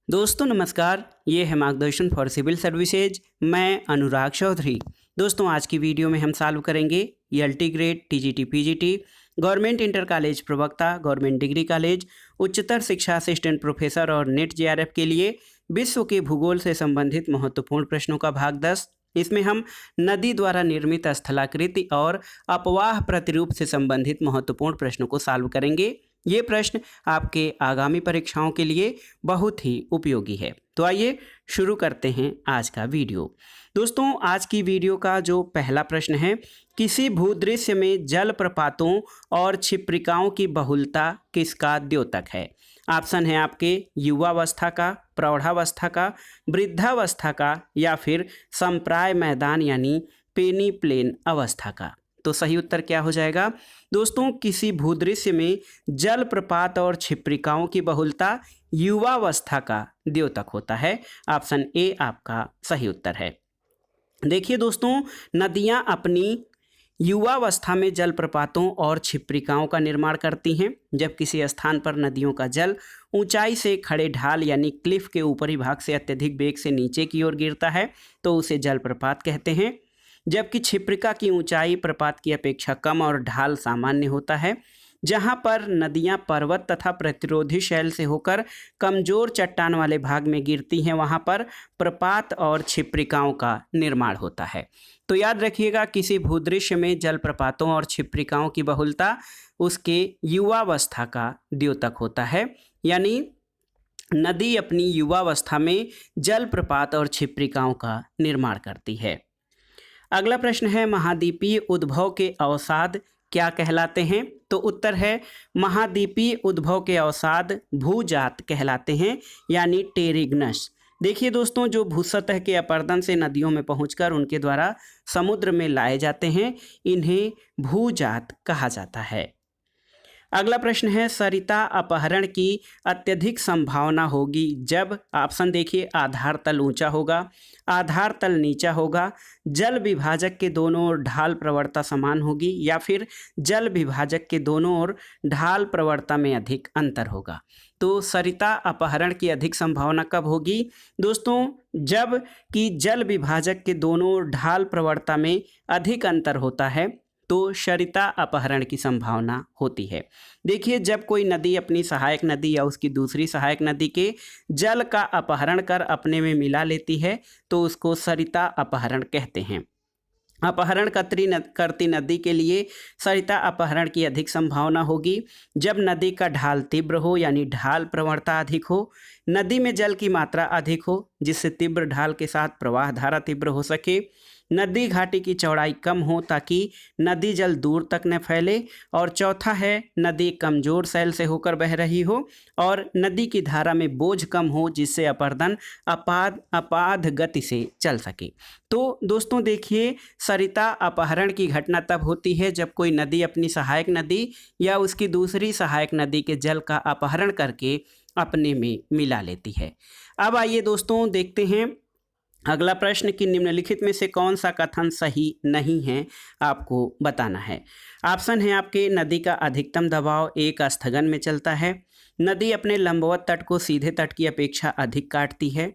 दोस्तों नमस्कार, ये है मार्गदर्शन फॉर सिविल सर्विसेज। मैं अनुराग चौधरी। दोस्तों आज की वीडियो में हम सॉल्व करेंगे LT grade, TGT, PGT, government inter college प्रवक्ता, गवर्नमेंट डिग्री कॉलेज, उच्चतर शिक्षा असिस्टेंट प्रोफेसर और नेट जेआरएफ के लिए विश्व के भूगोल से संबंधित महत्वपूर्ण प्रश्नों का भाग 10। इसमें हम नदी द्वारा निर्मित स्थलाकृति और अपवाह प्रतिरूप से संबंधित महत्वपूर्ण प्रश्नों को सॉल्व करेंगे। ये प्रश्न आपके आगामी परीक्षाओं के लिए बहुत ही उपयोगी है। तो आइए शुरू करते हैं आज का वीडियो। दोस्तों आज की वीडियो का जो पहला प्रश्न है, किसी भूदृश्य में जलप्रपातों और क्षिप्रिकाओं की बहुलता किसका द्योतक है? ऑप्शन है आपके युवावस्था का, प्रौढ़ावस्था का, वृद्धावस्था का या फिर संप्राय मैदान यानी पेनी प्लेन अवस्था का। तो सही उत्तर क्या हो जाएगा? दोस्तों किसी भूदृश्य में जलप्रपात और क्षिप्रिकाओं की बहुलता युवावस्था का द्योतक होता है। ऑप्शन ए आपका सही उत्तर है। देखिए दोस्तों, नदियां अपनी युवावस्था में जलप्रपातों और क्षिप्रिकाओं का निर्माण करती हैं। जब किसी स्थान पर नदियों का जल ऊंचाई से खड़े ढाल यानी क्लिफ के ऊपरी भाग से अत्यधिक वेग से नीचे की ओर गिरता है तो उसे जलप्रपात कहते हैं। जबकि क्षिप्रिका की ऊंचाई प्रपात की अपेक्षा कम और ढाल सामान्य होता है। जहां पर नदियां पर्वत तथा प्रतिरोधी शैल से होकर कमजोर चट्टान वाले भाग में गिरती हैं, वहां पर प्रपात और क्षिप्रिकाओं का निर्माण होता है। तो याद रखिएगा, किसी भूदृश्य में जलप्रपातों और क्षिप्रिकाओं की बहुलता उसके युवावस्था का द्योतक होता है। यानी नदी अपनी युवावस्था में जलप्रपात और क्षिप्रिकाओं का निर्माण करती है। अगला प्रश्न है, महाद्वीपीय उद्भव के अवसाद क्या कहलाते हैं? तो उत्तर है महाद्वीपीय उद्भव के अवसाद भूजात कहलाते हैं यानी टेरिग्नस। देखिए दोस्तों, जो भूसतह के अपर्दन से नदियों में पहुंचकर उनके द्वारा समुद्र में लाए जाते हैं, इन्हें भूजात कहा जाता है। अगला प्रश्न है, सरिता अपहरण की अत्यधिक संभावना होगी जब, ऑप्शन देखिए, आधार तल ऊंचा होगा, आधार तल नीचा होगा, जल विभाजक के दोनों ओर ढाल प्रवणता समान होगी या फिर जल विभाजक के दोनों ओर ढाल प्रवणता में अधिक अंतर होगा। तो सरिता अपहरण की अधिक संभावना कब होगी? दोस्तों जब कि जल विभाजक के दोनों ओर ढाल प्रवणता में अधिक अंतर होता है तो सरिता अपहरण की संभावना होती है। देखिए, जब कोई नदी अपनी सहायक नदी या उसकी दूसरी सहायक नदी के जल का अपहरण कर अपने में मिला लेती है तो उसको सरिता अपहरण कहते हैं। अपहरण करती नदी के लिए सरिता अपहरण की अधिक संभावना होगी जब नदी का ढाल तीव्र हो यानी ढाल प्रवणता अधिक हो, नदी में जल की मात्रा अधिक हो जिससे तीव्र ढाल के साथ प्रवाह धारा तीव्र हो सके, नदी घाटी की चौड़ाई कम हो ताकि नदी जल दूर तक न फैले, और चौथा है नदी कमजोर शैल से होकर बह रही हो और नदी की धारा में बोझ कम हो जिससे अपर्दन अपाध गति से चल सके। तो दोस्तों देखिए, सरिता अपहरण की घटना तब होती है जब कोई नदी अपनी सहायक नदी या उसकी दूसरी सहायक नदी के जल का अपहरण करके अपने में मिला लेती है। अब आइए दोस्तों देखते हैं अगला प्रश्न कि निम्नलिखित में से कौन सा कथन सही नहीं है, आपको बताना है। ऑप्शन है आपके, नदी का अधिकतम दबाव एक स्थगन में चलता है, नदी अपने लंबवत तट को सीधे तट की अपेक्षा अधिक काटती है,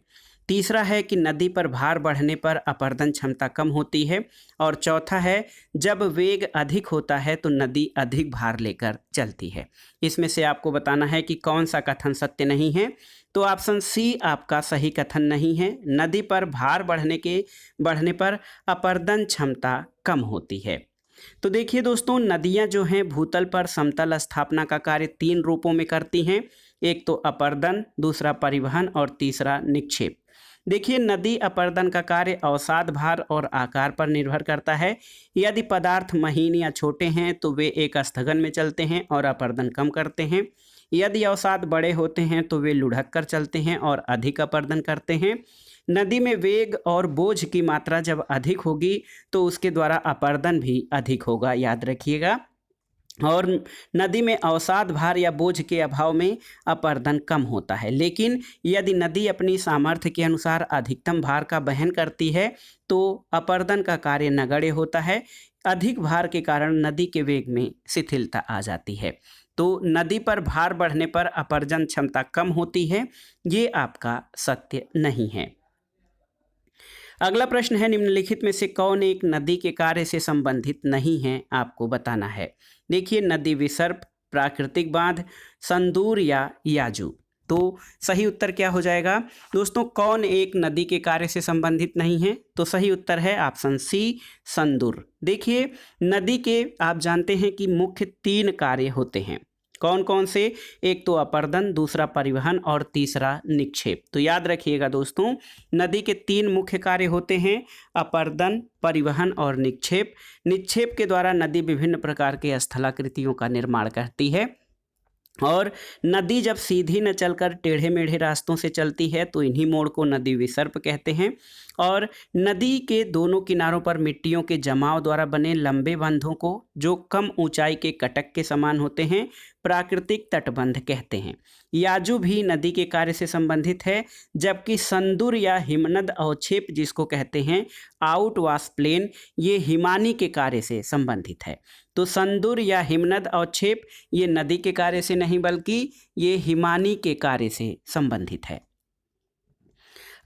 तीसरा है कि नदी पर भार बढ़ने पर अपर्दन क्षमता कम होती है, और चौथा है जब वेग अधिक होता है तो नदी अधिक भार लेकर चलती है। इसमें से आपको बताना है कि कौन सा कथन सत्य नहीं है। तो ऑप्शन सी आपका सही कथन नहीं है। नदी पर भार बढ़ने पर अपर्दन क्षमता कम होती है। तो देखिए दोस्तों, नदियां जो हैं भूतल पर समतल स्थापना का कार्य 3 रूपों में करती हैं। एक तो अपर्दन, दूसरा परिवहन और तीसरा निक्षेप। देखिए, नदी अपर्दन का कार्य अवसाद भार और आकार पर निर्भर करता है। यदि पदार्थ महीन या छोटे हैं तो वे एक स्थगन में चलते हैं और अपर्दन कम करते हैं। यदि अवसाद बड़े होते हैं तो वे लुढ़क कर चलते हैं और अधिक अपर्दन करते हैं। नदी में वेग और बोझ की मात्रा जब अधिक होगी तो उसके द्वारा अपर्दन भी अधिक होगा, याद रखिएगा। और नदी में अवसाद भार या बोझ के अभाव में अपर्दन कम होता है। लेकिन यदि नदी अपनी सामर्थ्य के अनुसार अधिकतम भार का वहन करती है तो अपर्दन का कार्य नगण्य होता है। अधिक भार के कारण नदी के वेग में शिथिलता आ जाती है। तो नदी पर भार बढ़ने पर अपर्जन क्षमता कम होती है, ये आपका सत्य नहीं है। अगला प्रश्न है, निम्नलिखित में से कौन एक नदी के कार्य से संबंधित नहीं है, आपको बताना है। देखिए, नदी विसर्प, प्राकृतिक बांध, संदूर या याजू। तो सही उत्तर क्या हो जाएगा दोस्तों? कौन एक नदी के कार्य से संबंधित नहीं है? तो सही उत्तर है ऑप्शन सी, संदूर। देखिए, नदी के आप जानते हैं कि मुख्य 3 कार्य होते हैं। कौन कौन से? एक तो अपर्दन, दूसरा परिवहन और तीसरा निक्षेप। तो याद रखिएगा दोस्तों, नदी के 3 मुख्य कार्य होते हैं, अपर्दन, परिवहन और निक्षेप। निक्षेप के द्वारा नदी विभिन्न प्रकार के स्थलाकृतियों का निर्माण करती है, और नदी जब सीधी न चलकर टेढ़े मेढ़े रास्तों से चलती है तो इन्हीं मोड़ को नदी विसर्प कहते हैं। और नदी के दोनों किनारों पर मिट्टियों के जमाव द्वारा बने लंबे बंधों को, जो कम ऊंचाई के कटक के समान होते हैं, प्राकृतिक तटबंध कहते हैं। याजू भी नदी के कार्य से संबंधित है, जबकि संदूर या हिमनद अवक्षेप जिसको कहते हैं, आउटवाश प्लेन, ये हिमानी के कार्य से संबंधित है। तो संदूर या हिमनद अवक्षेप ये नदी के कार्य से नहीं बल्कि ये हिमानी के कार्य से संबंधित है।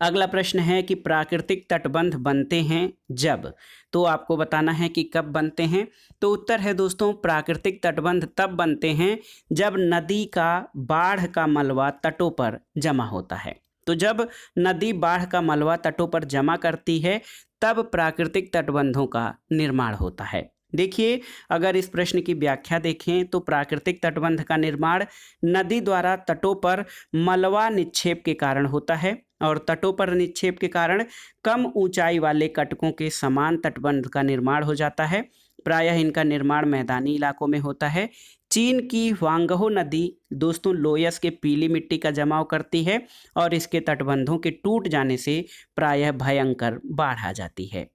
अगला प्रश्न है कि प्राकृतिक तटबंध बनते हैं जब, तो आपको बताना है कि कब बनते हैं। तो उत्तर है दोस्तों, प्राकृतिक तटबंध तब बनते हैं जब नदी का बाढ़ का मलबा तटों पर जमा होता है। तो जब नदी बाढ़ का मलबा तटों पर जमा करती है तब प्राकृतिक तटबंधों का निर्माण होता है। देखिए, अगर इस प्रश्न की व्याख्या देखें तो प्राकृतिक तटबंध का निर्माण नदी द्वारा तटों पर मलबा निक्षेप के कारण होता है, और तटों पर निक्षेप के कारण कम ऊंचाई वाले कटकों के समान तटबंध का निर्माण हो जाता है। प्रायः इनका निर्माण मैदानी इलाकों में होता है। चीन की ह्वांगहो नदी दोस्तों लोयस के पीली मिट्टी का जमाव करती है, और इसके तटबंधों के टूट जाने से प्रायः भयंकर बाढ़ आ जाती है।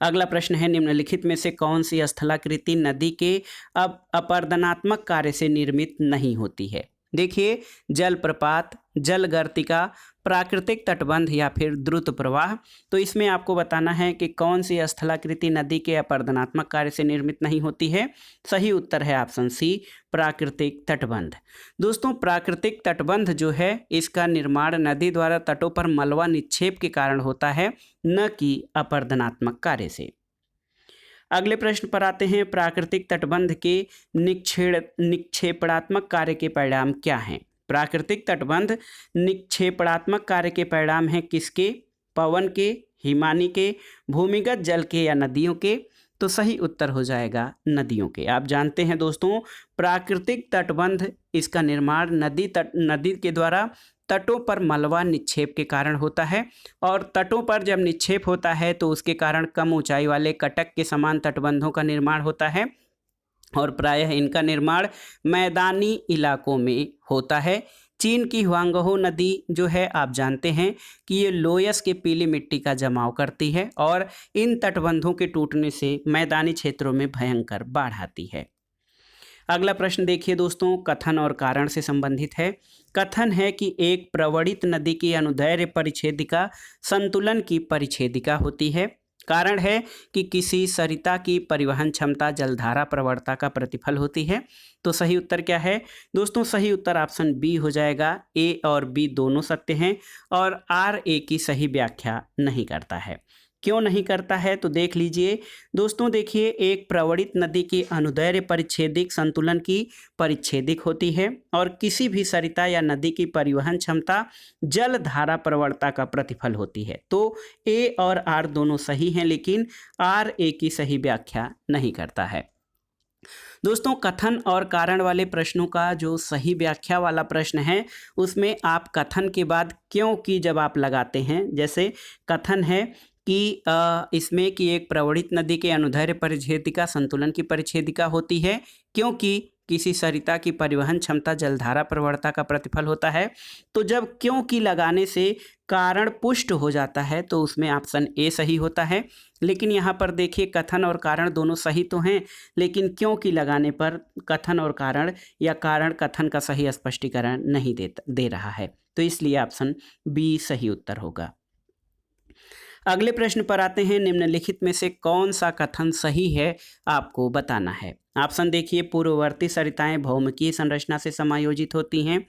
अगला प्रश्न है, निम्नलिखित में से कौन सी स्थलाकृति नदी के अपरदनात्मक कार्य से निर्मित नहीं होती है? देखिए, जलप्रपात, जलगर्तिका, प्राकृतिक तटबंध या फिर द्रुत प्रवाह। तो इसमें आपको बताना है कि कौन सी स्थलाकृति नदी के अपरदनात्मक कार्य से निर्मित नहीं होती है। सही उत्तर है ऑप्शन सी, प्राकृतिक तटबंध। दोस्तों, प्राकृतिक तटबंध जो है इसका निर्माण नदी द्वारा तटों पर मलबा निक्षेप के कारण होता है, न कि अपरदनात्मक कार्य से। अगले प्रश्न पर आते हैं, प्राकृतिक तटबंध के निक्षेपणात्मक कार्य के परिणाम क्या हैं? प्राकृतिक तटबंध निक्षेपणात्मक कार्य के परिणाम हैं किसके? पवन के, हिमानी के, भूमिगत जल के या नदियों के? तो सही उत्तर हो जाएगा नदियों के। आप जानते हैं दोस्तों, प्राकृतिक तटबंध इसका निर्माण नदी के द्वारा तटों पर मलबा निक्षेप के कारण होता है, और तटों पर जब निक्षेप होता है तो उसके कारण कम ऊंचाई वाले कटक के समान तटबंधों का निर्माण होता है, और प्रायः इनका निर्माण मैदानी इलाकों में होता है। चीन की ह्वांगहो नदी जो है आप जानते हैं कि ये लोयस के पीली मिट्टी का जमाव करती है, और इन तटबंधों के टूटने से मैदानी क्षेत्रों में भयंकर बाढ़ आती है। अगला प्रश्न देखिए दोस्तों, कथन और कारण से संबंधित है। कथन है कि एक प्रवणित नदी की अनुदैर्घ्य परिच्छेदिका संतुलन की परिच्छेदिका होती है। कारण है कि किसी सरिता की परिवहन क्षमता जलधारा प्रवणता का प्रतिफल होती है। तो सही उत्तर क्या है दोस्तों? सही उत्तर ऑप्शन बी हो जाएगा। ए और बी दोनों सत्य हैं, और आर ए की सही व्याख्या नहीं करता है। क्यों नहीं करता है तो देख लीजिए दोस्तों। देखिए, एक प्रवणित नदी की अनुदैर्घ्य परिच्छेदिक संतुलन की परिच्छेदिक होती है, और किसी भी सरिता या नदी की परिवहन क्षमता जल धारा प्रवणता का प्रतिफल होती है। तो ए और आर दोनों सही हैं, लेकिन आर ए की सही व्याख्या नहीं करता है। दोस्तों, कथन और कारण वाले प्रश्नों का जो सही व्याख्या वाला प्रश्न है उसमें आप कथन के बाद क्यों की जब आप लगाते हैं, जैसे कथन है कि इसमें कि एक प्रवणित नदी के अनुदैर्घ्य परिच्छेदिका संतुलन की परिच्छेदिका होती है, क्योंकि किसी सरिता की परिवहन क्षमता जलधारा प्रवणता का प्रतिफल होता है। तो जब क्यों की लगाने से कारण पुष्ट हो जाता है तो उसमें ऑप्शन ए सही होता है। लेकिन यहाँ पर देखिए, कथन और कारण दोनों सही तो हैं, लेकिन क्यों की लगाने पर कथन और कारण या कारण कथन का सही स्पष्टीकरण नहीं दे रहा है, तो इसलिए ऑप्शन बी सही उत्तर होगा। अगले प्रश्न पर आते हैं। निम्नलिखित में से कौन सा कथन सही है, आपको बताना है। ऑप्शन देखिए, पूर्ववर्ती सरिताएं भौमिकीय संरचना से समायोजित होती हैं,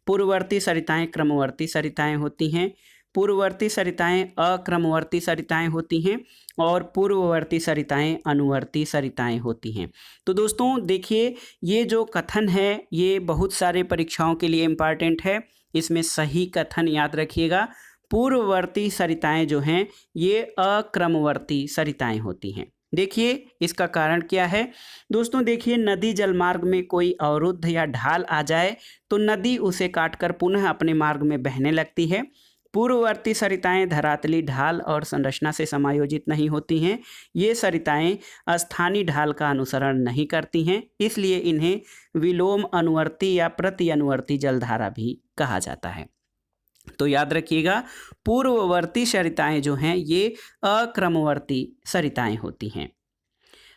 पूर्ववर्ती सरिताएं क्रमवर्ती सरिताएं होती हैं, पूर्ववर्ती सरिताएं अक्रमवर्ती सरिताएं होती हैं और पूर्ववर्ती सरिताएं अनुवर्ती सरिताएं होती हैं। तो दोस्तों देखिए, ये जो कथन है ये बहुत सारे परीक्षाओं के लिए इम्पॉर्टेंट है। इसमें सही कथन याद रखिएगा, पूर्ववर्ती सरिताएं जो हैं ये अक्रमवर्ती सरिताएं होती हैं। देखिए इसका कारण क्या है दोस्तों। देखिए, नदी जलमार्ग में कोई अवरुद्ध या ढाल आ जाए तो नदी उसे काटकर पुनः अपने मार्ग में बहने लगती है। पूर्ववर्ती सरिताएं धरातली ढाल और संरचना से समायोजित नहीं होती हैं। ये सरिताएं स्थानीय ढाल का अनुसरण नहीं करती हैं, इसलिए इन्हें विलोम अनुवर्ती या प्रति अनुवर्ती जलधारा भी कहा जाता है। तो याद रखिएगा, पूर्ववर्ती सरिताएं जो हैं ये अक्रमवर्ती सरिताएं होती हैं।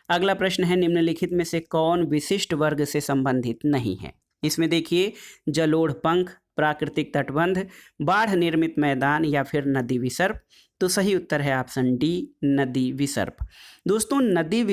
अगला प्रश्न है, निम्नलिखित में से कौन विशिष्ट वर्ग से संबंधित नहीं है। इसमें देखिए, जलोढ़ पंख, प्राकृतिक तटबंध, बाढ़ निर्मित मैदान या फिर नदी विसर्प। तो सही उत्तर है ऑप्शन डी, नदी विसर्प। दोस्तों नदी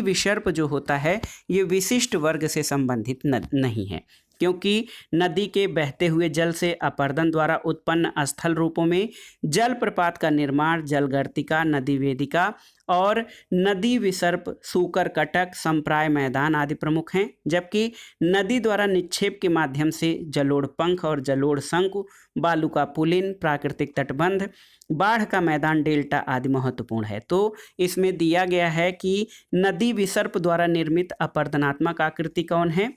विसर्प जो होता है ये विशिष्ट वर्ग से संबंधित नहीं है, क्योंकि नदी के बहते हुए जल से अपरदन द्वारा उत्पन्न स्थल रूपों में जल प्रपात का निर्माण जलगर्तिका, नदी वेदिका और नदी विसर्प, सूकर कटक, संप्राय मैदान आदि प्रमुख हैं। जबकि नदी द्वारा निक्षेप के माध्यम से जलोढ़ पंख और जलोढ़ शंकु, बालू का पुलिन, प्राकृतिक तटबंध, बाढ़ का मैदान, डेल्टा आदि महत्वपूर्ण है। तो इसमें दिया गया है कि नदी विसर्प द्वारा निर्मित अपरदनात्मक आकृति कौन है,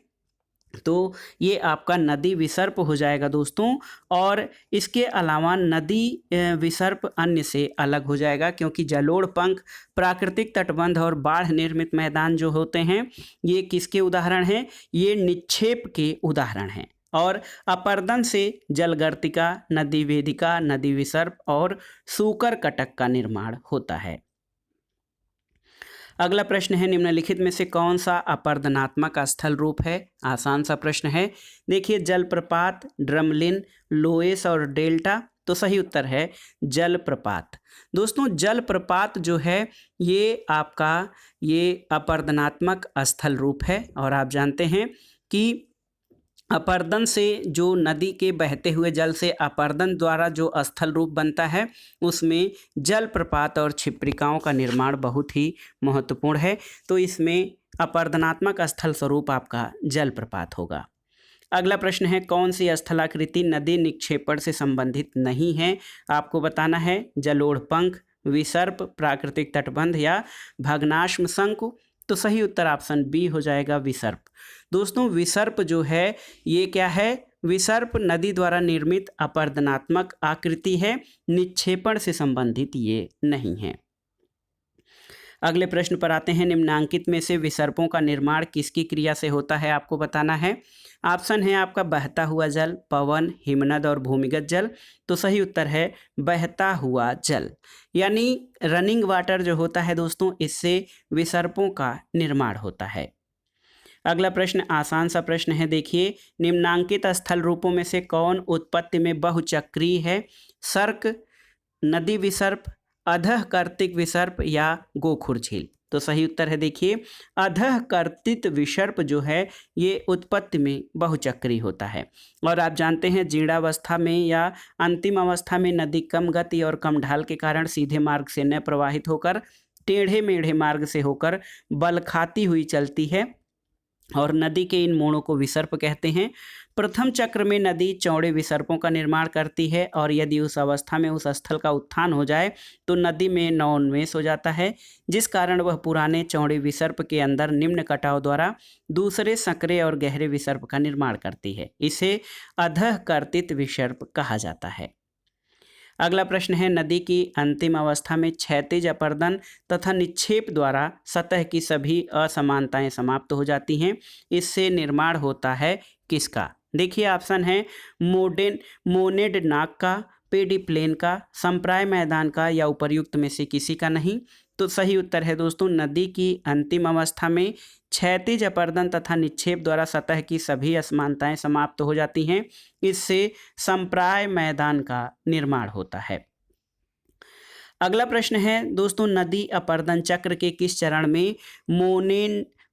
तो ये आपका नदी विसर्प हो जाएगा दोस्तों। और इसके अलावा नदी विसर्प अन्य से अलग हो जाएगा, क्योंकि जलोढ़ पंख, प्राकृतिक तटबंध और बाढ़ निर्मित मैदान जो होते हैं ये किसके उदाहरण हैं, ये निक्षेप के उदाहरण हैं। और अपरदन से जलगर्तिका, नदी वेदिका, नदी विसर्प और सूकर कटक का निर्माण होता है। अगला प्रश्न है, निम्नलिखित में से कौन सा अपरदनात्मक स्थल रूप है। आसान सा प्रश्न है। देखिए, जलप्रपात, ड्रमलिन, लोएस और डेल्टा। तो सही उत्तर है जलप्रपात। दोस्तों जलप्रपात जो है ये आपका ये अपरदनात्मक स्थल रूप है। और आप जानते हैं कि अपरदन से जो नदी के बहते हुए जल से अपरदन द्वारा जो स्थल रूप बनता है उसमें जलप्रपात और क्षिप्रिकाओं का निर्माण बहुत ही महत्वपूर्ण है। तो इसमें अपरदनात्मक स्थल स्वरूप आपका जलप्रपात होगा। अगला प्रश्न है, कौन सी स्थलाकृति नदी निक्षेपण से संबंधित नहीं है। आपको बताना है जलोढ़ पंख, विसर्प, प्राकृतिक तटबंध या भग्नाश्म शंकु। तो सही उत्तर ऑप्शन बी हो जाएगा, विसर्प। दोस्तों विसर्प जो है ये क्या है, विसर्प नदी द्वारा निर्मित अपरदनात्मक आकृति है, निक्षेपण से संबंधित ये नहीं है। अगले प्रश्न पर आते हैं, निम्नांकित में से विसर्पों का निर्माण किसकी क्रिया से होता है, आपको बताना है। ऑप्शन है आपका बहता हुआ जल, पवन, हिमनद और भूमिगत जल। तो सही उत्तर है बहता हुआ जल, यानी रनिंग वाटर जो होता है दोस्तों, इससे विसर्पों का निर्माण होता है। अगला प्रश्न आसान सा प्रश्न है। देखिए, निम्नांकित स्थल रूपों में से कौन उत्पत्ति में बहुचक्रीय है। सर्क, नदी विसर्प, अधः कर्तिक विसर्प या गोखुर झील। तो सही उत्तर है देखिए अधः कर्तित विसर्प जो है ये उत्पत्ति में बहुचक्रीय होता है। और आप जानते हैं जीर्णावस्था में या अंतिम अवस्था में नदी कम गति और कम ढाल के कारण सीधे मार्ग से न प्रवाहित होकर टेढ़े मेढ़े मार्ग से होकर बल खाती हुई चलती है और नदी के इन मोड़ों को विसर्प कहते हैं। प्रथम चक्र में नदी चौड़े विसर्पों का निर्माण करती है और यदि उस अवस्था में उस स्थल का उत्थान हो जाए तो नदी में नवोन्मेष हो जाता है, जिस कारण वह पुराने चौड़े विसर्प के अंदर निम्न कटाव द्वारा दूसरे संकरे और गहरे विसर्प का निर्माण करती है। इसे अधः कर्तित विसर्प कहा जाता है। अगला प्रश्न है, नदी की अंतिम अवस्था में क्षैतिज अपरदन तथा निक्षेप द्वारा सतह की सभी असमानताएं समाप्त हो जाती हैं। इससे निर्माण होता है किसका। देखिए ऑप्शन है मोनेड नाक का, पेडिप्लेन का, संप्राय मैदान का या उपर्युक्त में से किसी का नहीं। तो सही उत्तर है दोस्तों नदी की अंतिम अवस्था में क्षैतिज अपरदन तथा निक्षेप द्वारा सतह की सभी असमानताएं समाप्त हो जाती हैं। इससे संप्राय मैदान का निर्माण होता है। अगला प्रश्न है दोस्तों, नदी अपरदन चक्र के किस चरण में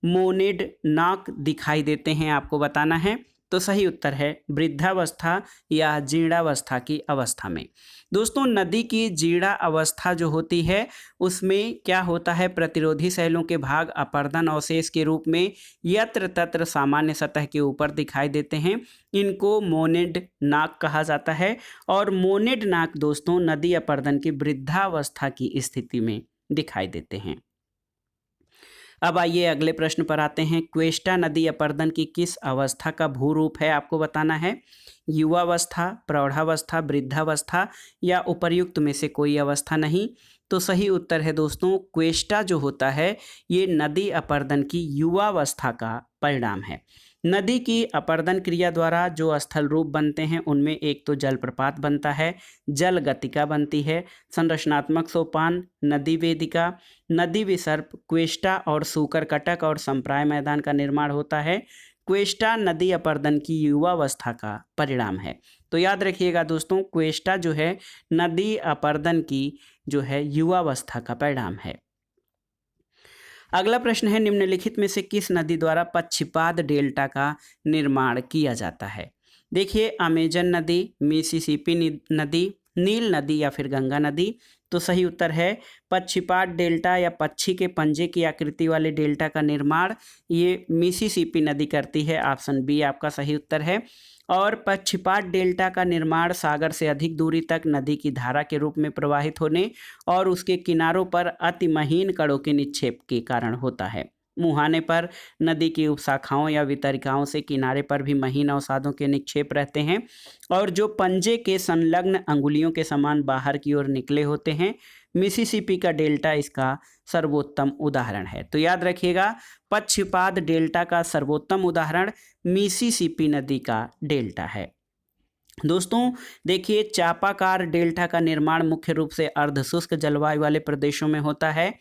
मोनेड नाक दिखाई देते हैं, आपको बताना है। तो सही उत्तर है वृद्धावस्था या जीर्णावस्था की अवस्था में। दोस्तों, नदी की जीर्णा अवस्था जो होती है उसमें क्या होता है, प्रतिरोधी सेलों के भाग अपरदन अवशेष के रूप में यत्र तत्र सामान्य सतह के ऊपर दिखाई देते हैं। इनको मोनेड नाक कहा जाता है और मोनेड नाक दोस्तों नदी अपरदन की वृद्धावस्था की स्थिति में दिखाई देते हैं। अब आइए अगले प्रश्न पर आते हैं। क्वेस्टा नदी अपरदन की किस अवस्था का भूरूप है, आपको बताना है। युवावस्था, प्रौढ़ावस्था, वृद्धावस्था या उपर्युक्त में से कोई अवस्था नहीं। तो सही उत्तर है दोस्तों, क्वेस्टा जो होता है ये नदी अपरदन की युवावस्था का परिणाम है। नदी की अपरदन क्रिया द्वारा जो स्थल रूप बनते हैं उनमें एक तो जलप्रपात बनता है, जल गतिका बनती है, संरचनात्मक सोपान, नदी वेदिका, नदी विसर्प, क्वेस्टा और सूकर कटक और संप्राय मैदान का निर्माण होता है। क्वेस्टा नदी अपरदन की युवावस्था का परिणाम है। तो याद रखिएगा दोस्तों, क्वेस्टा जो है नदी अपरदन की जो है युवावस्था का परिणाम है। अगला प्रश्न है, निम्नलिखित में से किस नदी द्वारा पक्षिपाद डेल्टा का निर्माण किया जाता है। देखिए, अमेजन नदी, मिसिसिपी नदी, नील नदी या फिर गंगा नदी। तो सही उत्तर है पक्षिपाद डेल्टा या पक्षी के पंजे की आकृति वाले डेल्टा का निर्माण ये मिसिसिपी नदी करती है। ऑप्शन बी आपका सही उत्तर है। और पक्षिपाद डेल्टा का निर्माण सागर से अधिक दूरी तक नदी की धारा के रूप में प्रवाहित होने और उसके किनारों पर अति महीन कणों के निक्षेप के कारण होता है। मुहाने पर नदी की उपशाखाओं या वितरिकाओं से किनारे पर भी महीन अवसादों के निक्षेप रहते हैं और जो पंजे के संलग्न अंगुलियों के समान बाहर की ओर निकले होते हैं। मिसिसिपी का डेल्टा इसका सर्वोत्तम उदाहरण है। तो याद रखिएगा, पक्षिपाद डेल्टा का सर्वोत्तम उदाहरण मिसिसिपी नदी का डेल्टा है। दोस्तों देखिए, चापाकार डेल्टा का निर्माण मुख्य रूप से अर्धशुष्क जलवायु वाले प्रदेशों में होता है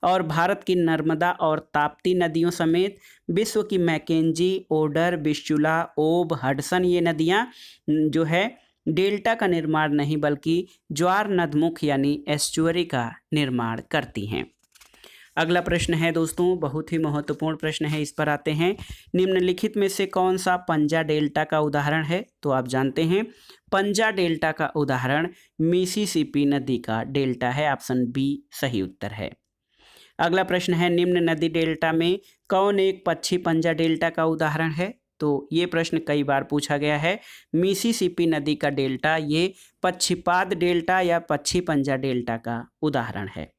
और भारत की नर्मदा और ताप्ती नदियों समेत विश्व की मैकेंजी, ओडर, विस्चुला, ओब, हडसन ये नदियां जो है डेल्टा का निर्माण नहीं बल्कि ज्वार नदमुख यानी एस्चुअरी का निर्माण करती हैं। अगला प्रश्न है दोस्तों, बहुत ही महत्वपूर्ण प्रश्न है, इस पर आते हैं। निम्नलिखित में से कौन सा पंजा डेल्टा का उदाहरण है। तो आप जानते हैं पंजा डेल्टा का उदाहरण मिसिसिपी नदी का डेल्टा है। ऑप्शन बी सही उत्तर है। अगला प्रश्न है, निम्न नदी डेल्टा में कौन एक पक्षी पंजा डेल्टा का उदाहरण है। तो ये प्रश्न कई बार पूछा गया है। मिसिसिपी नदी का डेल्टा ये पक्षिपाद डेल्टा या पक्षी पंजा डेल्टा का उदाहरण है।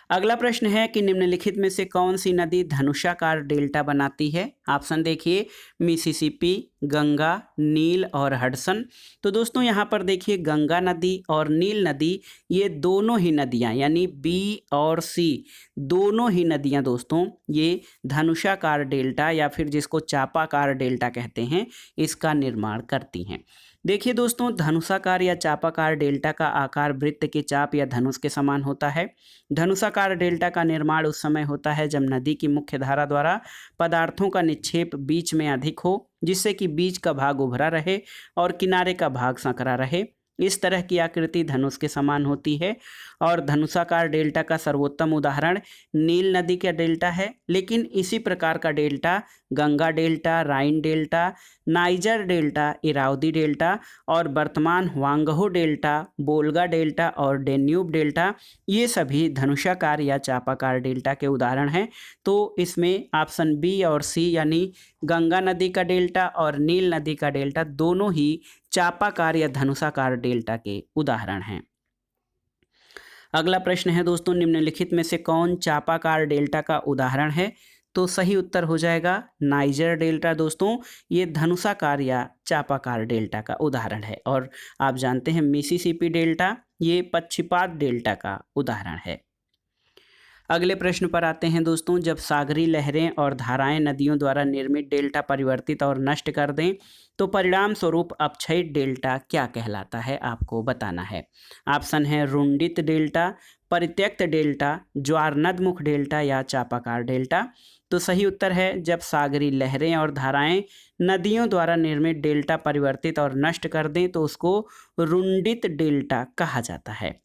अगला प्रश्न है कि निम्नलिखित में से कौन सी नदी धनुषाकार डेल्टा बनाती है। ऑप्शन देखिए, मिसिसिपी, गंगा, नील और हडसन। तो दोस्तों यहाँ पर देखिए, गंगा नदी और नील नदी ये दोनों ही नदियाँ यानी बी और सी दोनों ही नदियाँ दोस्तों ये धनुषाकार डेल्टा या फिर जिसको चापाकार डेल्टा कहते हैं इसका निर्माण करती हैं। देखिए दोस्तों, धनुषाकार या चापाकार डेल्टा का आकार वृत्त के चाप या धनुष के समान होता है। धनुषाकार डेल्टा का निर्माण उस समय होता है जब नदी की मुख्य धारा द्वारा पदार्थों का निक्षेप बीच में अधिक हो, जिससे कि बीच का भाग उभरा रहे और किनारे का भाग संकरा रहे। इस तरह की आकृति धनुष के समान होती है और धनुषाकार डेल्टा का सर्वोत्तम उदाहरण नील नदी का डेल्टा है। लेकिन इसी प्रकार का delta Ganga delta, Rhine delta, Niger delta, Irrawaddy delta और वर्तमान हुआंगहो डेल्टा, बोल्गा डेल्टा और डेन्यूब डेल्टा ये सभी धनुषाकार या चापाकार डेल्टा के उदाहरण हैं। तो इसमें ऑप्शन बी और सी यानी गंगा नदी का डेल्टा और नील नदी का डेल्टा दोनों ही चापाकार या धनुषाकार डेल्टा के उदाहरण हैं। अगला प्रश्न है दोस्तों, निम्नलिखित में से कौन चापाकार डेल्टा का उदाहरण है। तो सही उत्तर हो जाएगा नाइजर डेल्टा। दोस्तों ये धनुषाकार या चापाकार डेल्टा का उदाहरण है। और आप जानते हैं मिसिसिपी डेल्टा ये पक्षिपाद डेल्टा का उदाहरण है। अगले प्रश्न पर आते हैं दोस्तों, जब सागरी लहरें और धाराएं नदियों द्वारा निर्मित डेल्टा परिवर्तित और नष्ट कर दें तो परिणाम स्वरूप अपक्षयित डेल्टा क्या कहलाता है, आपको बताना है। ऑप्शन है रुंडित डेल्टा, परित्यक्त डेल्टा, ज्वारनदमुख डेल्टा या चापाकार डेल्टा। तो सही उत्तर है जब सागरी लहरें और धाराएं नदियों द्वारा निर्मित डेल्टा परिवर्तित और नष्ट कर दें तो उसको रुंडित डेल्टा कहा जाता है।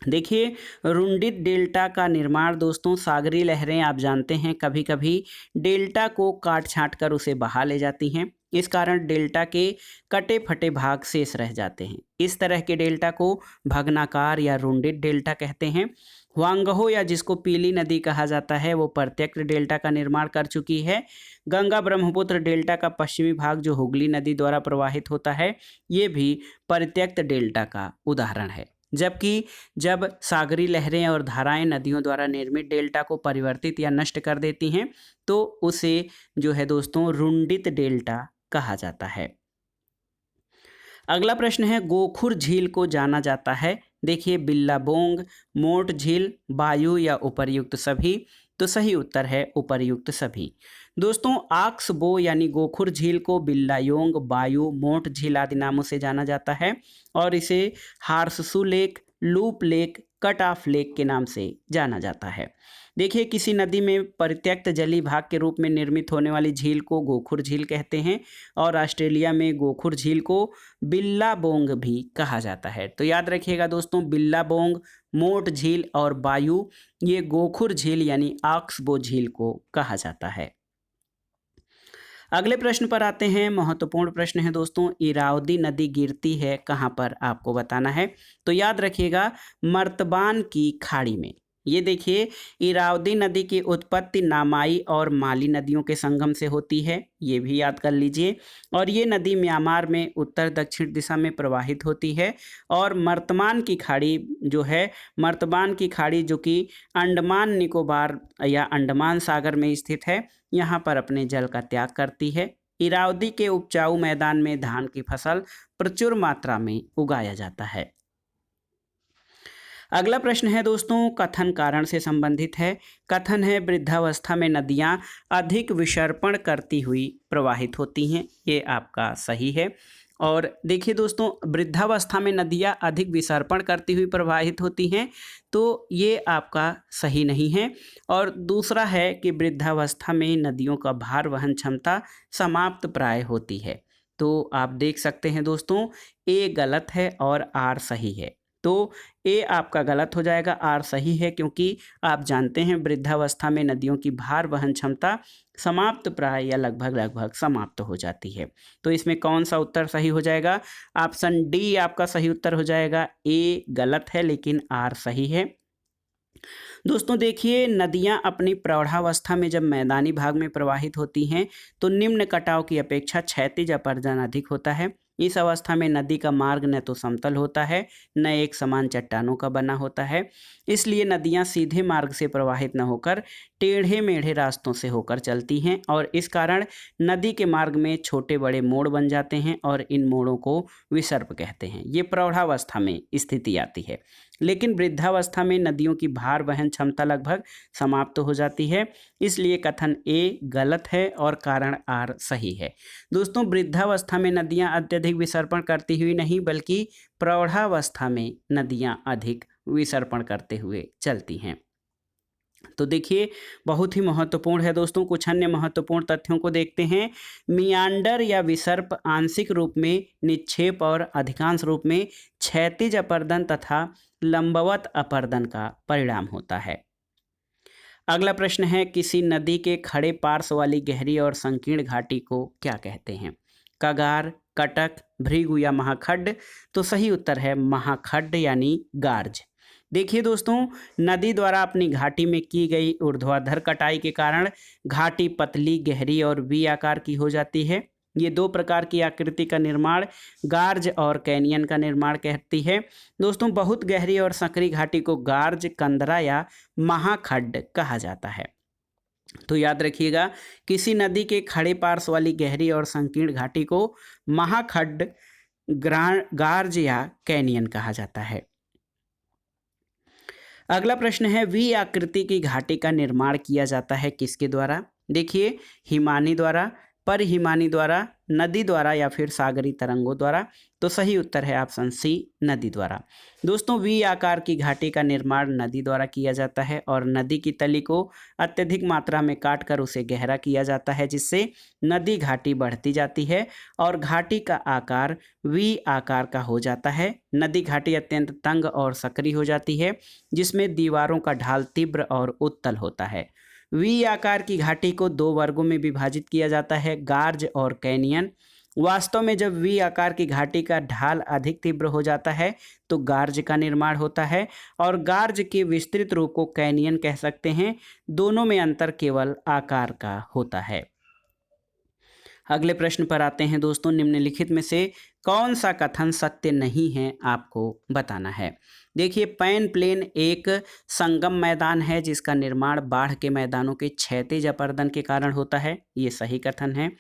देखिए, रुंडित डेल्टा का निर्माण दोस्तों, सागरीय लहरें आप जानते हैं कभी कभी डेल्टा को काट छाँट कर उसे बहा ले जाती हैं। इस कारण डेल्टा के कटे फटे भाग शेष रह जाते हैं। इस तरह के डेल्टा को भग्नाकार या रुंडित डेल्टा कहते हैं। हुआंगहो या जिसको पीली नदी कहा जाता है, वो प्रत्यक्त डेल्टा का निर्माण कर चुकी है। गंगा ब्रह्मपुत्र डेल्टा का पश्चिमी भाग जो हुगली नदी द्वारा प्रवाहित होता है, ये भी परित्यक्त डेल्टा का उदाहरण है। जबकि जब सागरी लहरें और धाराएं नदियों द्वारा निर्मित डेल्टा को परिवर्तित या नष्ट कर देती हैं, तो उसे जो है दोस्तों रुंडित डेल्टा कहा जाता है। अगला प्रश्न है, गोखुर झील को जाना जाता है। देखिए, बिल्लाबोंग, मोट झील, बायू या उपर्युक्त सभी। तो सही उत्तर है उपर्युक्त सभी। दोस्तों, आक्सबो यानी गोखुर झील को बिल्लायोंग, बायू, मोट झील आदि नामों से जाना जाता है और इसे horseshoe lake, loop lake, cut off lake के नाम से जाना जाता है। देखिए, किसी नदी में परित्यक्त जलीय भाग के रूप में निर्मित होने वाली झील को गोखुर झील कहते हैं और ऑस्ट्रेलिया में गोखुर झील को बिल्लाबोंग भी कहा जाता है। तो याद रखिएगा दोस्तों, बिल्लाबोंग, मोट झील और बायू, ये गोखुर झील यानी आक्सबो झील को कहा जाता है। अगले प्रश्न पर आते हैं। महत्वपूर्ण प्रश्न है दोस्तों, इरावदी नदी गिरती है कहाँ पर, आपको बताना है। तो याद रखिएगा, मर्तबान की खाड़ी में। ये देखिए, इरावदी नदी की उत्पत्ति नामाई और माली नदियों के संगम से होती है, ये भी याद कर लीजिए। और ये नदी म्यांमार में उत्तर दक्षिण दिशा में प्रवाहित होती है। और मर्तमान की खाड़ी जो है, मर्तबान की खाड़ी जो कि अंडमान निकोबार या अंडमान सागर में स्थित है, यहाँ पर अपने जल का त्याग करती है। इरावदी के उपजाऊ मैदान में धान की फसल प्रचुर मात्रा में उगाया जाता है। अगला प्रश्न है दोस्तों, कथन कारण से संबंधित है। कथन है, वृद्धावस्था में नदियाँ अधिक विसर्पण करती हुई प्रवाहित होती हैं। ये आपका सही है। और देखिए दोस्तों, वृद्धावस्था में नदियाँ अधिक विसर्पण करती हुई प्रवाहित होती हैं, तो ये आपका सही नहीं है। और दूसरा है कि वृद्धावस्था में नदियों का भार वहन क्षमता समाप्त प्राय होती है। तो आप देख सकते हैं दोस्तों, ए गलत है और आर सही है। तो ए आपका गलत हो जाएगा, आर सही है, क्योंकि आप जानते हैं वृद्धावस्था में नदियों की भार वहन क्षमता समाप्त प्राय या लगभग समाप्त हो जाती है। तो इसमें कौन सा उत्तर सही हो जाएगा? ऑप्शन डी आपका सही उत्तर हो जाएगा। ए गलत है लेकिन आर सही है। दोस्तों देखिए, नदियां अपनी प्रौढ़ावस्था में जब मैदानी भाग में प्रवाहित होती हैं, तो निम्न कटाव की अपेक्षा क्षैतिज अपर्दन अधिक होता है। इस अवस्था में नदी का मार्ग न तो समतल होता है, न एक समान चट्टानों का बना होता है। इसलिए नदियां सीधे मार्ग से प्रवाहित न होकर टेढ़े मेढ़े रास्तों से होकर चलती हैं और इस कारण नदी के मार्ग में छोटे बड़े मोड़ बन जाते हैं और इन मोड़ों को विसर्प कहते हैं। ये प्रौढ़ावस्था में स्थिति आती है। लेकिन वृद्धावस्था में नदियों की भार वहन क्षमता लगभग समाप्त हो जाती है। इसलिए कथन ए गलत है और कारण आर सही है। दोस्तों, वृद्धावस्था में नदियां अत्यधिक विसर्पण करती हुई नहीं, बल्कि प्रौढ़ावस्था में नदियां अधिक विसर्पण करते हुए चलती हैं। तो देखिए, बहुत ही महत्वपूर्ण है दोस्तों। कुछ अन्य महत्वपूर्ण तथ्यों को देखते हैं। मियांडर या विसर्प आंशिक रूप में निक्षेप और अधिकांश रूप में क्षैतिज अपर्दन तथा लंबवत अपर्दन का परिणाम होता है। अगला प्रश्न है, किसी नदी के खड़े पार्श्व वाली गहरी और संकीर्ण घाटी को क्या कहते हैं? कगार, कटक, भृगु या महाखड्ड? तो सही उत्तर है महाखड्ड यानी गार्ज। देखिए दोस्तों, नदी द्वारा अपनी घाटी में की गई ऊर्ध्वाधर कटाई के कारण घाटी पतली, गहरी और वी आकार की हो जाती है। ये दो प्रकार की आकृति का निर्माण गार्ज और कैनियन का निर्माण कहती है। दोस्तों, बहुत गहरी और संकरी घाटी को गार्ज, कंदरा या महाखड्ड कहा जाता है। तो याद रखिएगा, किसी नदी के खड़े पार्श्व वाली गहरी और संकीर्ण घाटी को महाखड्ड, गार्ज या कैनियन कहा जाता है। अगला प्रश्न है, वी आकृति की घाटी का निर्माण किया जाता है किसके द्वारा? देखिए, हिमानी द्वारा, परहिमानी द्वारा, नदी द्वारा या फिर सागरी तरंगों द्वारा? तो सही उत्तर है ऑप्शन सी, नदी द्वारा। दोस्तों, वी आकार की घाटी का निर्माण नदी द्वारा किया जाता है और नदी की तली को अत्यधिक मात्रा में काटकर उसे गहरा किया जाता है, जिससे नदी घाटी बढ़ती जाती है और घाटी का आकार वी आकार का हो जाता है। नदी घाटी अत्यंत तंग और सकरी हो जाती है, जिसमें दीवारों का ढाल तीव्र और उत्तल होता है। वी आकार की घाटी को दो वर्गों में विभाजित किया जाता है, गार्ज और कैनियन। वास्तव में जब वी आकार की घाटी का ढाल अधिक तीव्र हो जाता है तो गार्ज का निर्माण होता है और गार्ज के विस्तृत रूप को कैनियन कह सकते हैं। दोनों में अंतर केवल आकार का होता है। अगले प्रश्न पर आते हैं दोस्तों। निम्नलिखित में से कौन सा कथन सत्य नहीं है, आपको बताना है। देखिए, पैन प्लेन एक संगम मैदान है जिसका निर्माण बाढ़ के मैदानों के क्षैतिज अपर्दन के कारण होता है, ये सही कथन है।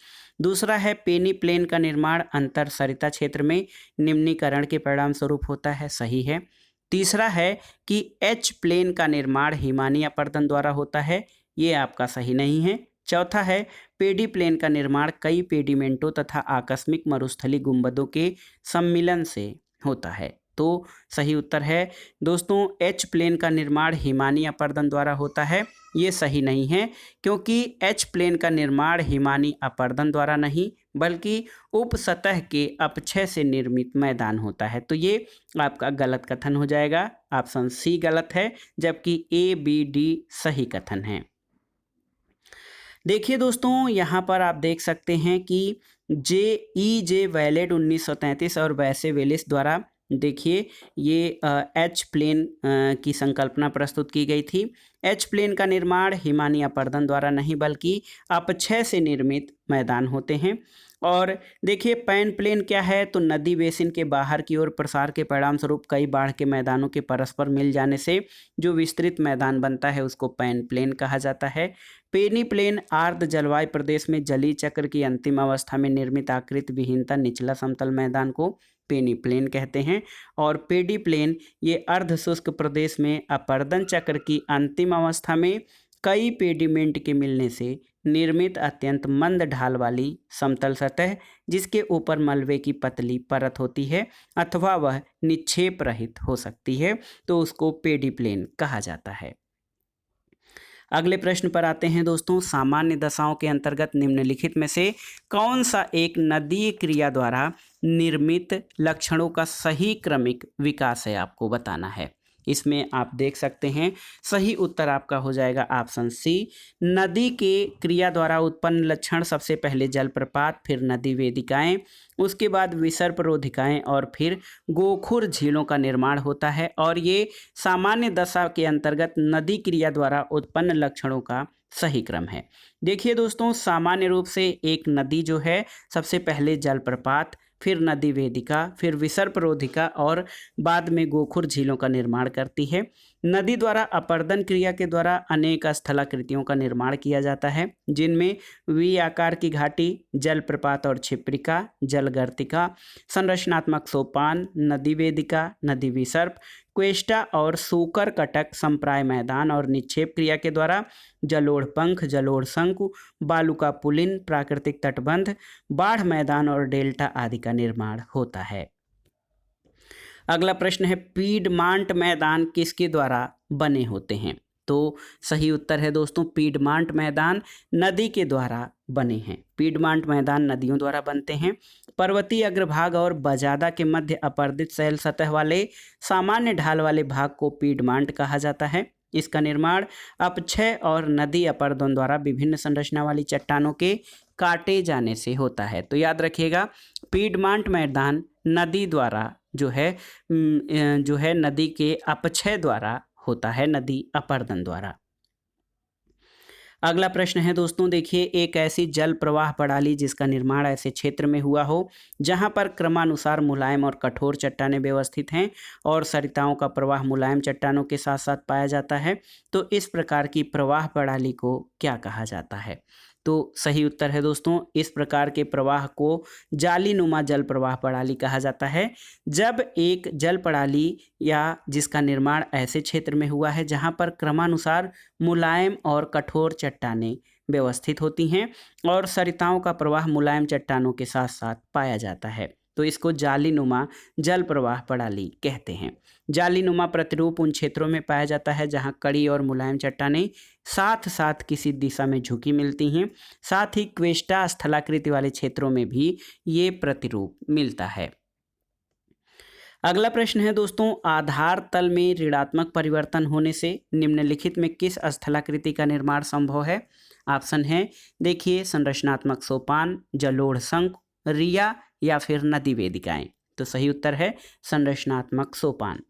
दूसरा है, पेनी प्लेन का निर्माण अंतर सरिता क्षेत्र में निम्नीकरण के परिणाम स्वरूप होता है, सही है। तीसरा है कि एच प्लेन का निर्माण हिमानी अपर्दन द्वारा होता है, ये आपका सही नहीं है। चौथा है, पेडी प्लेन का निर्माण कई पेडिमेंटों तथा आकस्मिक मरुस्थली गुंबदों के सम्मिलन से होता है, तो सही उत्तर है दोस्तों, एच प्लेन का निर्माण हिमानी अपर्दन द्वारा होता है, ये सही नहीं है, क्योंकि एच प्लेन का निर्माण हिमानी अपर्दन द्वारा नहीं बल्कि उपसतह के अपक्षय से निर्मित मैदान होता है। तो ये आपका गलत कथन हो जाएगा, ऑप्शन सी गलत है, जबकि ए बी डी सही कथन है। देखिए दोस्तों, यहाँ पर आप देख सकते हैं कि जे वैलेट 1933 और वैसे वेलिस द्वारा देखिए ये एच प्लेन की संकल्पना प्रस्तुत की गई थी। एच प्लेन का निर्माण हिमानी अपर्दन द्वारा नहीं बल्कि अपक्षय से निर्मित मैदान होते हैं। और देखिए, पैन प्लेन क्या है, तो नदी बेसिन के बाहर की ओर प्रसार के परिणाम स्वरूप कई बाढ़ के मैदानों के परस्पर मिल जाने से जो विस्तृत मैदान बनता है उसको पैन प्लेन कहा जाता है। पेनी प्लेन आर्द्र जलवायु प्रदेश में जलीय चक्र की अंतिम अवस्था में निर्मित आकृति विहीनता निचला समतल मैदान को पेनी प्लेन कहते हैं। और पेडी प्लेन ये अर्ध शुष्क प्रदेश में अपर्दन चक्र की अंतिम अवस्था में कई पेडिमेंट के मिलने से निर्मित अत्यंत मंद ढाल वाली समतल सतह, जिसके ऊपर मलबे की पतली परत होती है अथवा वह निक्षेप रहित हो सकती है, तो उसको पेडी प्लेन कहा जाता है। अगले प्रश्न पर आते हैं दोस्तों। सामान्य दशाओं के अंतर्गत निम्नलिखित में से कौन सा एक नदीय क्रिया द्वारा निर्मित लक्षणों का सही क्रमिक विकास है, आपको बताना है। इसमें आप देख सकते हैं सही उत्तर आपका हो जाएगा ऑप्शन सी, नदी के क्रिया द्वारा उत्पन्न लक्षण सबसे पहले जलप्रपात, फिर नदी वेदिकाएं, उसके बाद विसर्परोधिकाएं और फिर गोखुर झीलों का निर्माण होता है। और ये सामान्य दशा के अंतर्गत नदी क्रिया द्वारा उत्पन्न लक्षणों का सही क्रम है। देखिए दोस्तों, सामान्य रूप से एक नदी जो है सबसे पहले जलप्रपात, फिर नदी वेदिका, फिर विसर्परोधिका और बाद में गोखुर झीलों का निर्माण करती है। नदी द्वारा अपर्दन क्रिया के द्वारा अनेक स्थलाकृतियों का निर्माण किया जाता है, जिनमें वी आकार की घाटी, जलप्रपात और छिप्रिका, जलगर्तिका, संरचनात्मक सोपान, नदी वेदिका, नदी विसर्प, क्वेष्टा और सूकर कटक संप्राय मैदान और निक्षेप क्रिया के द्वारा जलोढ़ पंख, जलोढ़ शंकु, बालुका पुलिन, प्राकृतिक तटबंध, बाढ़ मैदान और डेल्टा आदि का निर्माण होता है। अगला प्रश्न है, पीडमांट मैदान किसके द्वारा बने होते हैं? तो सही उत्तर है दोस्तों, पीडमांट मैदान नदी के द्वारा बने हैं। पीडमांट मैदान नदियों द्वारा बनते हैं। पर्वतीय अग्रभाग और बजादा के मध्य अपर्दित शैल सतह वाले सामान्य ढाल वाले भाग को पीडमांट कहा जाता है। इसका निर्माण अपक्षय और नदी अपर्दन द्वारा विभिन्न संरचना वाली चट्टानों के काटे जाने से होता है। तो याद रखिएगा, पीडमांट मैदान नदी द्वारा जो है नदी के अपक्षय द्वारा होता है, नदी अपर्दन द्वारा। अगला प्रश्न है दोस्तों, देखिए, एक ऐसी जल प्रवाह प्रणाली जिसका निर्माण ऐसे क्षेत्र में हुआ हो जहां पर क्रमानुसार मुलायम और कठोर चट्टानें व्यवस्थित हैं और सरिताओं का प्रवाह मुलायम चट्टानों के साथ साथ पाया जाता है, तो इस प्रकार की प्रवाह प्रणाली को क्या कहा जाता है? तो सही उत्तर है दोस्तों, इस प्रकार के प्रवाह को जालीनुमा जल प्रवाह प्रणाली कहा जाता है। जब एक जल प्रणाली या जिसका निर्माण ऐसे क्षेत्र में हुआ है जहां पर क्रमानुसार मुलायम और कठोर चट्टानें व्यवस्थित होती हैं और सरिताओं का प्रवाह मुलायम चट्टानों के साथ साथ पाया जाता है। तो इसको जालीनुमा जल प्रवाह प्रणाली कहते हैं। जालीनुमा प्रतिरूप उन क्षेत्रों में पाया जाता है जहां कड़ी और मुलायम चट्टानें साथ साथ किसी दिशा में झुकी मिलती हैं। साथ ही क्वेस्टा स्थलाकृति वाले क्षेत्रों में भी ये प्रतिरूप मिलता है। अगला प्रश्न है दोस्तों, आधार तल में ऋणात्मक परिवर्तन होने से निम्नलिखित में किस स्थलाकृति का निर्माण संभव है? ऑप्शन है, देखिए, संरचनात्मक सोपान, जलोढ़ शंख, रिया या फिर नदी वेदिकाएं। तो सही उत्तर है संरचनात्मक सोपान।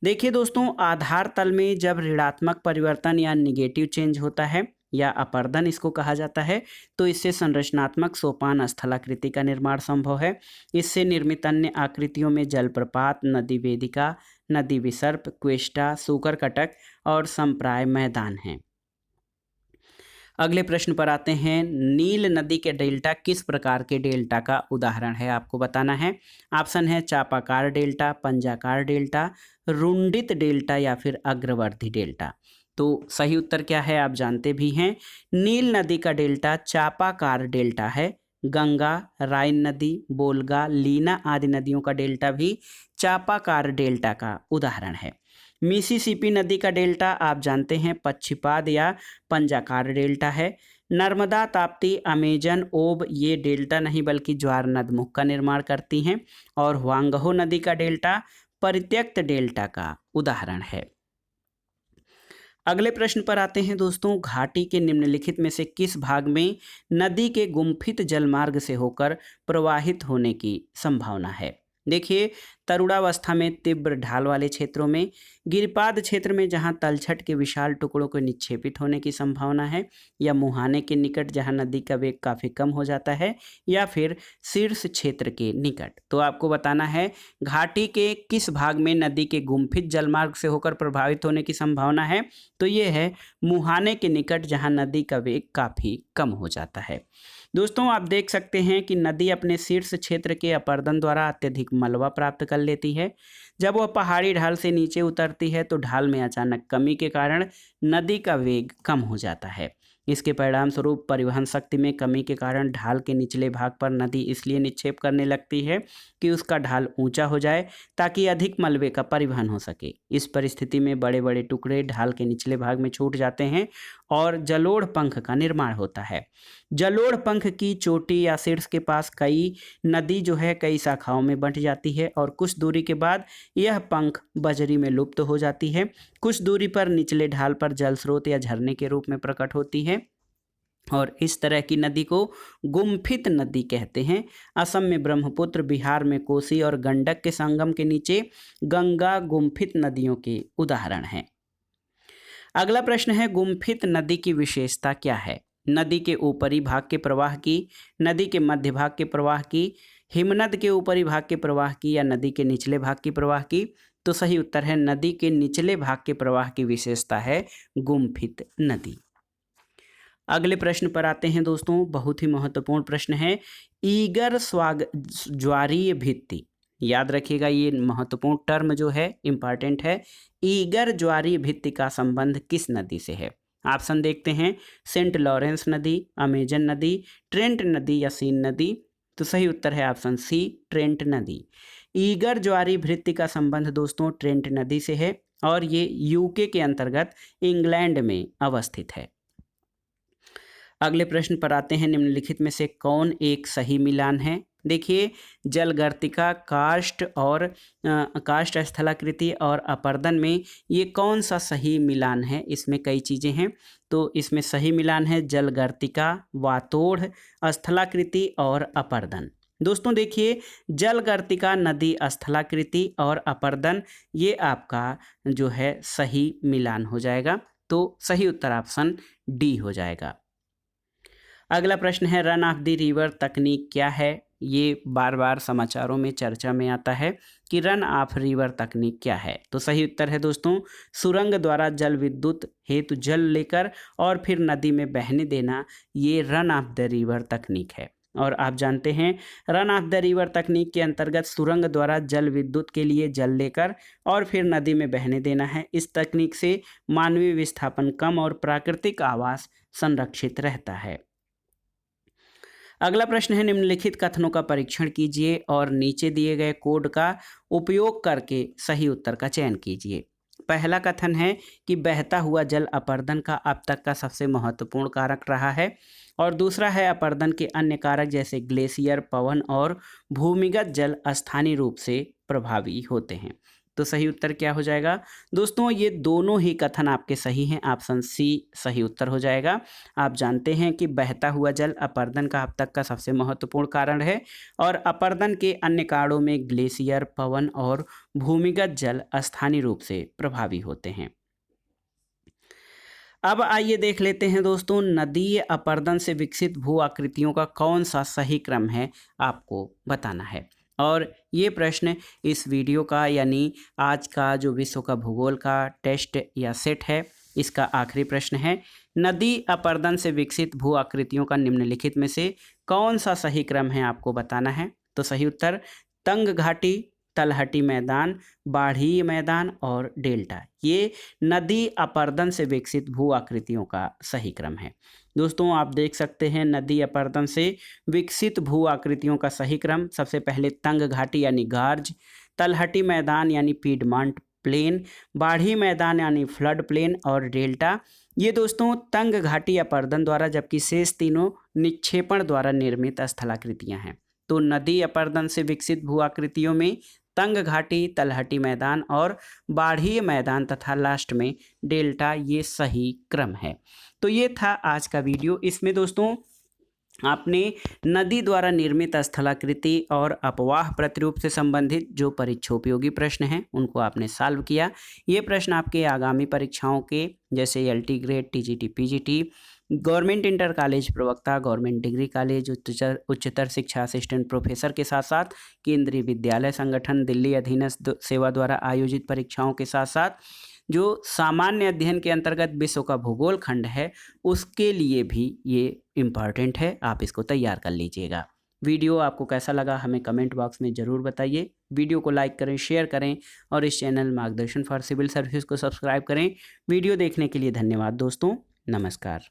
देखिए दोस्तों, आधार तल में जब ऋणात्मक परिवर्तन या निगेटिव चेंज होता है या अपर्दन इसको कहा जाता है, तो इससे संरचनात्मक सोपान स्थलाकृति का निर्माण संभव है। इससे निर्मित अन्य आकृतियों में जलप्रपात, नदी वेदिका, नदी विसर्प, क्वेस्टा, सूकर कटक और संप्राय मैदान हैं। अगले प्रश्न पर आते हैं, नील नदी के डेल्टा किस प्रकार के डेल्टा का उदाहरण है? आपको बताना है। ऑप्शन है चापाकार डेल्टा, पंजाकार डेल्टा, रुंडित डेल्टा या फिर अग्रवर्धी डेल्टा। तो सही उत्तर क्या है आप जानते भी हैं। नील नदी का डेल्टा चापाकार डेल्टा है। गंगा, राइन नदी, बोलगा, लीना आदि नदियों का डेल्टा भी चापाकार डेल्टा का उदाहरण है। मिसिसिपी नदी का डेल्टा आप जानते हैं पक्षिपाद या पंजाकार डेल्टा है। नर्मदा, ताप्ती, अमेजन, ओब ये डेल्टा नहीं बल्कि ज्वार नदमुख का निर्माण करती हैं। और हुआंगहो नदी का डेल्टा परित्यक्त डेल्टा का उदाहरण है। अगले प्रश्न पर आते हैं दोस्तों, घाटी के निम्नलिखित में से किस भाग में नदी के गुम्फित जलमार्ग से होकर प्रवाहित होने की संभावना है? देखिए, तरुणावस्था में तीव्र ढाल वाले क्षेत्रों में, गिरिपाद क्षेत्र में जहां तलछट के विशाल टुकड़ों को निक्षेपित होने की संभावना है, या मुहाने के निकट जहां नदी का वेग काफ़ी कम हो जाता है, या फिर शीर्ष क्षेत्र के निकट। तो आपको बताना है घाटी के किस भाग में नदी के गुम्फित जलमार्ग से होकर प्रभावित होने की संभावना है। तो ये है मुहाने के निकट जहाँ नदी का वेग काफ़ी कम हो जाता है। दोस्तों, आप देख सकते हैं कि नदी अपने शीर्ष क्षेत्र के अपर्दन द्वारा अत्यधिक मलबा प्राप्त कर लेती है। जब वह पहाड़ी ढाल से नीचे उतरती है तो ढाल में अचानक कमी के कारण नदी का वेग कम हो जाता है। इसके परिणाम स्वरूप परिवहन शक्ति में कमी के कारण ढाल के निचले भाग पर नदी इसलिए निक्षेप करने लगती है कि उसका ढाल ऊंचा हो जाए ताकि अधिक मलबे का परिवहन हो सके। इस परिस्थिति में बड़े बड़े टुकड़े ढाल के निचले भाग में छूट जाते हैं और जलोढ़ पंख का निर्माण होता है। जलोढ़ पंख की चोटी या शीर्ष के पास कई नदी जो है कई शाखाओं में बंट जाती है और कुछ दूरी के बाद यह पंख बजरी में लुप्त हो जाती है। कुछ दूरी पर निचले ढाल पर जल स्रोत या झरने के रूप में प्रकट होती है और इस तरह की नदी को गुम्फित नदी कहते हैं। असम में ब्रह्मपुत्र, बिहार में कोसी और गंडक के संगम के नीचे गंगा गुम्फित नदियों के उदाहरण हैं। अगला प्रश्न है, गुम्फित नदी की विशेषता क्या है? नदी के ऊपरी भाग के प्रवाह की, नदी के मध्य भाग के प्रवाह की, हिमनद के ऊपरी भाग के प्रवाह की या नदी के निचले भाग की प्रवाह की? तो सही उत्तर है नदी के निचले भाग के प्रवाह की विशेषता है गुम्फित नदी। अगले प्रश्न पर आते हैं दोस्तों, बहुत ही महत्वपूर्ण प्रश्न है, ईगर ज्वारीय भित्ति। याद रखिएगा ये महत्वपूर्ण टर्म जो है इंपॉर्टेंट है। ईगर ज्वारीय भित्ति का संबंध किस नदी से है? ऑप्शन देखते हैं, सेंट लॉरेंस नदी, अमेजन नदी, ट्रेंट नदी या सीन नदी। तो सही उत्तर है ऑप्शन सी, ट्रेंट नदी। ईगर ज्वारीय भित्ति का संबंध दोस्तों ट्रेंट नदी से है और ये यूके के अंतर्गत इंग्लैंड में अवस्थित है। अगले प्रश्न पर आते हैं, निम्नलिखित में से कौन एक सही मिलान है? देखिए, जलगर्तिका, काष्ठ स्थलाकृति और अपर्दन में ये कौन सा सही मिलान है? इसमें कई चीज़ें हैं, तो इसमें सही मिलान है जलगर्तिका, वातोड़, स्थलाकृति और अपर्दन। दोस्तों देखिए, जलगर्तिका, नदी स्थलाकृति और अपर्दन ये आपका जो है सही मिलान हो जाएगा। तो सही उत्तर ऑप्शन डी हो जाएगा। अगला प्रश्न है, रन ऑफ द रिवर तकनीक क्या है? ये बार बार समाचारों में चर्चा में आता है कि रन ऑफ रिवर तकनीक क्या है। तो सही उत्तर है दोस्तों, सुरंग द्वारा जल विद्युत हेतु जल लेकर और फिर नदी में बहने देना, ये रन ऑफ द रिवर तकनीक है। और आप जानते हैं रन ऑफ द रिवर तकनीक के अंतर्गत सुरंग द्वारा जल विद्युत के लिए जल लेकर और फिर नदी में बहने देना है। इस तकनीक से मानवीय विस्थापन कम और प्राकृतिक आवास संरक्षित रहता है। अगला प्रश्न है, निम्नलिखित कथनों का परीक्षण कीजिए और नीचे दिए गए कोड का उपयोग करके सही उत्तर का चयन कीजिए। पहला कथन है कि बहता हुआ जल अपरदन का अब तक का सबसे महत्वपूर्ण कारक रहा है, और दूसरा है अपरदन के अन्य कारक जैसे ग्लेशियर, पवन और भूमिगत जल स्थानीय रूप से प्रभावी होते हैं। तो सही उत्तर क्या हो जाएगा दोस्तों? ये दोनों ही कथन आपके सही हैं। ऑप्शन सी सही उत्तर हो जाएगा। आप जानते हैं कि बहता हुआ जल अपरदन का अब तक का सबसे महत्वपूर्ण कारण है, और अपरदन के अन्य कारणों में ग्लेशियर, पवन और भूमिगत जल स्थानीय रूप से प्रभावी होते हैं। अब आइए देख लेते हैं दोस्तों, नदीय अपरदन से विकसित भू आकृतियों का कौन सा सही क्रम है, आपको बताना है। और ये प्रश्न इस वीडियो का यानी आज का जो विश्व का भूगोल का टेस्ट या सेट है, इसका आखिरी प्रश्न है। नदी अपरदन से विकसित भू आकृतियों का निम्नलिखित में से कौन सा सही क्रम है, आपको बताना है। तो सही उत्तर तंग घाटी, तलहटी मैदान, बाढ़ी मैदान और डेल्टा, ये नदी अपरदन से विकसित भू आकृतियों का सही क्रम है। दोस्तों आप देख सकते हैं नदी अपरदन से विकसित भू आकृतियों का सही क्रम, सबसे पहले तंग घाटी यानी गार्ज, तलहटी मैदान यानी पीडमांट प्लेन, बाढ़ी मैदान यानी फ्लड प्लेन और डेल्टा, ये दोस्तों तंग घाटी अपरदन द्वारा, जबकि शेष तीनों निक्षेपण द्वारा निर्मित स्थलाकृतियां हैं। तो नदी अपरदन से विकसित भू आकृतियों में तंग घाटी, तलहटी मैदान और बाढ़ी मैदान तथा लास्ट में डेल्टा, ये सही क्रम है। तो ये था आज का वीडियो। इसमें दोस्तों आपने नदी द्वारा निर्मित स्थलाकृति और अपवाह प्रतिरूप से संबंधित जो परीक्षोपयोगी प्रश्न हैं उनको आपने सॉल्व किया। ये प्रश्न आपके आगामी परीक्षाओं के जैसे LT grade, TGT, PGT, government inter college प्रवक्ता, गवर्नमेंट डिग्री कॉलेज, उच्चतर शिक्षा असिस्टेंट प्रोफेसर के साथ साथ केंद्रीय विद्यालय संगठन दिल्ली अधीनस्थ सेवा द्वारा आयोजित परीक्षाओं के साथ साथ जो सामान्य अध्ययन के अंतर्गत विश्व का भूगोल खंड है उसके लिए भी ये इम्पॉर्टेंट है। आप इसको तैयार कर लीजिएगा। वीडियो आपको कैसा लगा हमें कमेंट बॉक्स में ज़रूर बताइए। वीडियो को लाइक करें, शेयर करें और इस चैनल मार्गदर्शन फॉर सिविल सर्विस को सब्सक्राइब करें। वीडियो देखने के लिए धन्यवाद दोस्तों। नमस्कार।